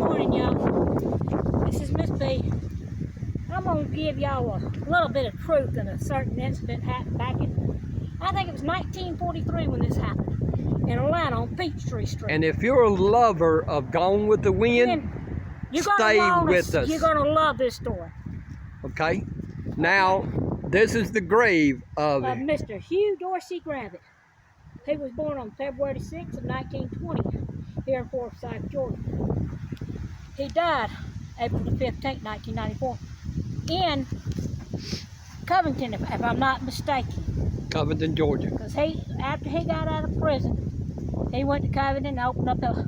morning, y'all. This is Miss B. I'm going to give y'all a little bit of truth in a certain incident happened back in, I think it was 1943 when this happened, in Atlanta on Peachtree Street. And if you're a lover of Gone with the Wind, stay with us. You're going to love this story. Okay? Now, this is the grave of Mr. Hugh Dorsey Gravitt. He was born on February 6th of 1920 here in Forsyth, Georgia. He died April the 15th, 1994 in Covington, if I'm not mistaken. Covington, Georgia. Because after he got out of prison, he went to Covington and opened up a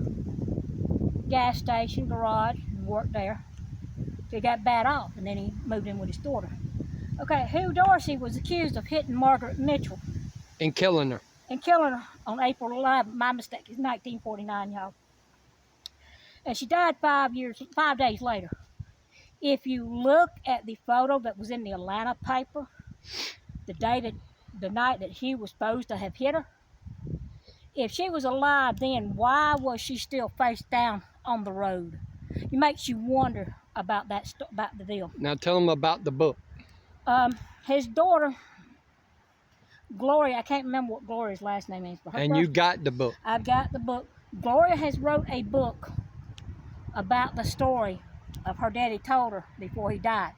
gas station, garage, and worked there. So he got bad off, and then he moved in with his daughter. Okay, Hugh Dorsey was accused of hitting Margaret Mitchell. And killing her. And killing her on April 11th. My mistake, it's 1949, y'all. And she died 5 days later. If you look at the photo that was in the Atlanta paper, the night that Hugh was supposed to have hit her, if she was alive then, why was she still face down on the road? It makes you wonder about about the deal. Now tell them about the book. His daughter, Gloria, I can't remember what Gloria's last name is. But and you got the book. I've got the book. Gloria has wrote a book about the story of her daddy told her before he died,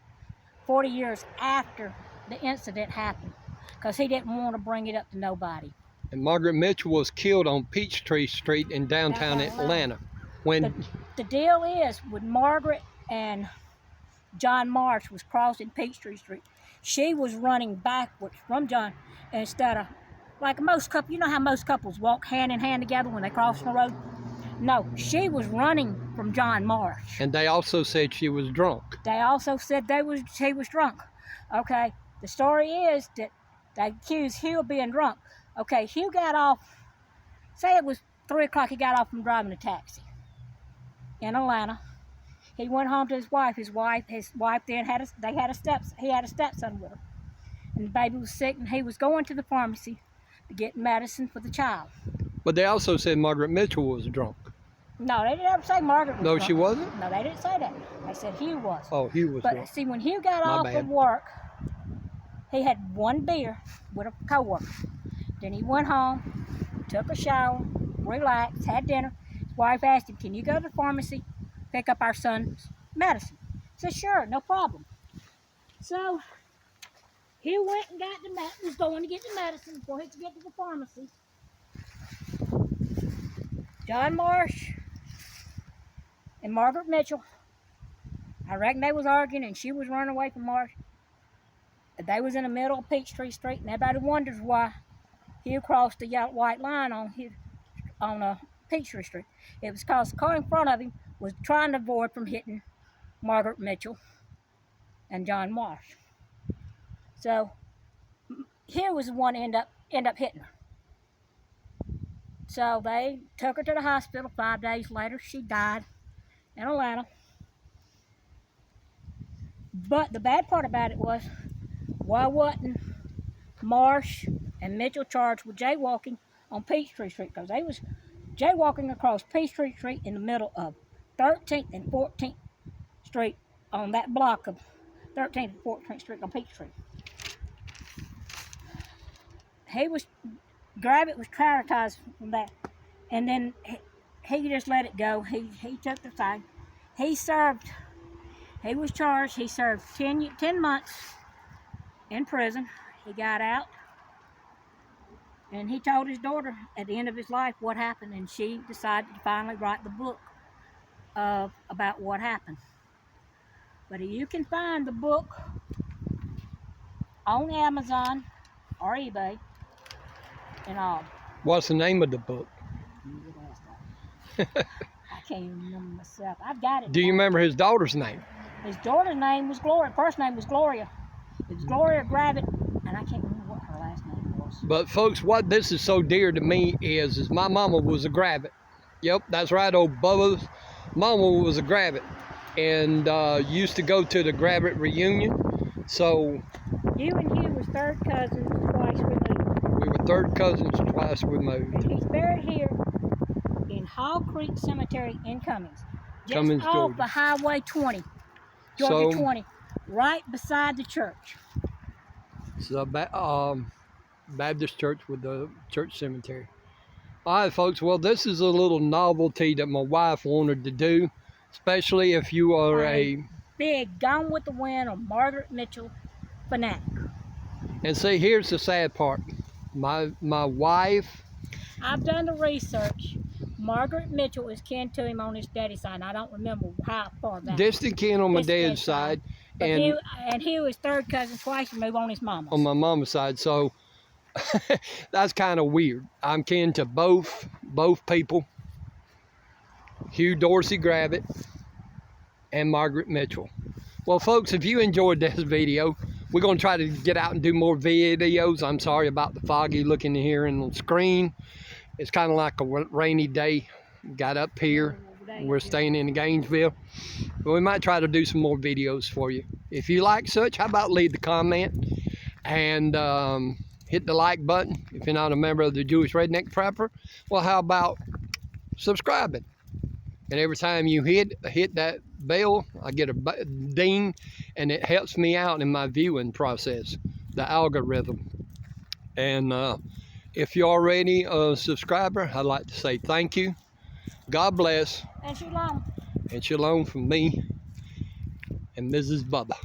40 years after the incident happened, because he didn't want to bring it up to nobody. And Margaret Mitchell was killed on Peachtree Street in downtown Atlanta. When the deal is, with Margaret and John Marsh was crossing Peachtree Street, she was running backwards from John instead of, like most couples, you know how most couples walk hand in hand together when they cross the road? No, she was running from John Marsh. And they also said she was drunk. They also said she was drunk. Okay, the story is that they accused Hugh of being drunk. Okay, Hugh got off, say it was 3 o'clock, he got off from driving a taxi in Atlanta. He went home to his wife. His wife then had a stepson with her. And the baby was sick, and he was going to the pharmacy to get medicine for the child. But they also said Margaret Mitchell was drunk. No, they didn't ever say Margaret was drunk. No, she wasn't? No, they didn't say that. They said Hugh was. Oh, Hugh was drunk. But see, when Hugh got off of work, he had 1 beer with a coworker. Then he went home, took a shower, relaxed, had dinner. His wife asked him, "Can you go to the pharmacy, pick up our son's medicine?" He said, "Sure, no problem." So he went and was going to get the medicine before he could get to the pharmacy. John Marsh and Margaret Mitchell, I reckon they was arguing, and she was running away from Marsh. They was in the middle of Peachtree Street, and everybody wonders why Hugh crossed the white line on Peachtree Street. It was because the car in front of him was trying to avoid from hitting Margaret Mitchell and John Marsh. So Hugh was the one to end up hitting her. So they took her to the hospital. 5 days later, she died in Atlanta. But the bad part about it was, why wasn't Marsh and Mitchell charged with jaywalking on Peachtree Street? Because they was jaywalking across Peachtree Street in the middle of 13th and 14th Street on that block of 13th and 14th Street on Peachtree. Gravitt was traumatized from that, and then he just let it go. He took the thing. He was charged. He served 10 months in prison. He got out, and he told his daughter at the end of his life what happened, and she decided to finally write the book about what happened. But you can find the book on Amazon or eBay and all. What's the name of the book? I can't even remember myself. I've got it. Do you remember his daughter's name? His daughter's name was Gloria. First name was Gloria. It was Gloria Gravitt, and I can't remember what her last name was. But folks, what this is so dear to me is my mama was a Gravitt. Yep, that's right, old Bubba's mama was a Gravitt. And used to go to the Gravitt reunion. So you and Hugh was third cousins twice removed. We were third cousins twice removed. And he's buried here in Hall Creek Cemetery in Cummings. Just Cummins, off Georgia. of Highway 20, Georgia So- 20, right beside the church. It's a Baptist church with the church cemetery. All right, folks. Well, this is a little novelty that my wife wanted to do, especially if you are a Big Gone with the Wind or Margaret Mitchell fanatic. And see, here's the sad part. My wife, I've done the research. Margaret Mitchell is kin to him on his daddy's side. I don't remember how far back. distant kin on my Distant dad's side, But and he was third cousin twice removed on his mama's. on my mama's side. So that's kind of weird. I'm kin to both people, Hugh Dorsey Gravitt and Margaret Mitchell. Well, folks, if you enjoyed this video, we're going to try to get out and do more videos. I'm sorry about the foggy looking here in the screen. It's kind of like a rainy day. Got up here. We're staying in Gainesville. But we might try to do some more videos for you. If you like such, how about leave the comment and hit the like button. If you're not a member of the Jewish Redneck Prepper, well, how about subscribing? And every time you hit that bell, I get a ding, and it helps me out in my viewing process, the algorithm. And if you're already a subscriber, I'd like to say thank you. God bless. And shalom. And shalom from me and Mrs. Bubba.